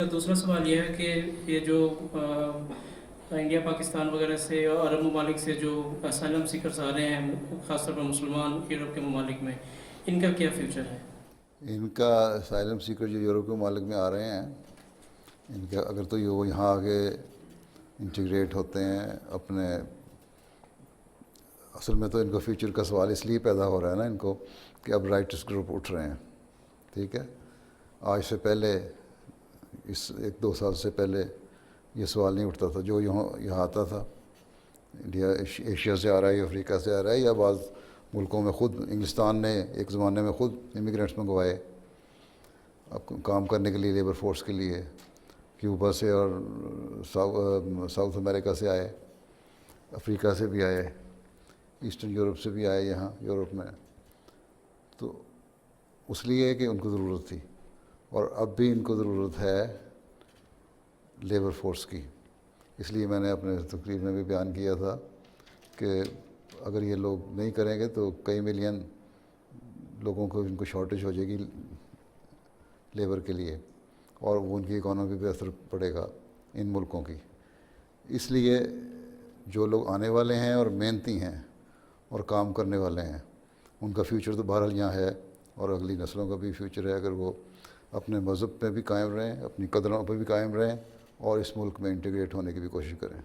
دوسرا سوال یہ ہے کہ یہ جو انڈیا پاکستان وغیرہ سے اور عرب ممالک سے جو اسائلم سیکرز آ رہے ہیں، خاص طور پر مسلمان یورپ کے ممالک میں، ان کا کیا فیوچر ہے؟ ان کا اسائلم سیکر جو یورپ کے ممالک میں آ رہے ہیں، ان کا اگر تو وہ یہاں آگے انٹیگریٹ ہوتے ہیں اپنے، اصل میں تو ان کا فیوچر کا سوال اس لیے پیدا ہو رہا ہے نا ان کو، کہ اب رائٹس گروپ اٹھ رہے ہیں. ٹھیک ہے، آج سے پہلے اس 1-2 سال سے پہلے یہ سوال نہیں اٹھتا تھا. جو یہاں آتا تھا انڈیا، ایشیا سے آ رہا ہے یا افریقہ سے آ رہا ہے، یا بعض ملکوں میں خود انگلستان نے ایک زمانے میں خود امیگرینٹس منگوائے اب کام کرنے کے لیے، لیبر فورس کے لیے. کیوبا سے اور ساؤتھ امریکہ سے آئے، افریقہ سے بھی آئے، ایسٹرن یورپ سے بھی آئے یہاں یورپ میں. تو اس لیے کہ ان کو ضرورت تھی، اور اب بھی ان کو ضرورت ہے لیبر فورس کی. اس لیے میں نے اپنے تقریر میں بھی بیان کیا تھا کہ اگر یہ لوگ نہیں کریں گے تو کئی ملین لوگوں کو ان کو شارٹیج ہو جائے گی لیبر کے لیے، اور وہ ان کی اکانومی پہ اثر پڑے گا ان ملکوں کی. اس لیے جو لوگ آنے والے ہیں اور محنتی ہیں اور کام کرنے والے ہیں، ان کا فیوچر تو بہرحال یہاں ہے، اور اگلی نسلوں کا بھی فیوچر ہے اگر وہ اپنے مذہب پہ بھی قائم رہیں، اپنی قدروں پہ بھی قائم رہیں، اور اس ملک میں انٹیگریٹ ہونے کی بھی کوشش کریں.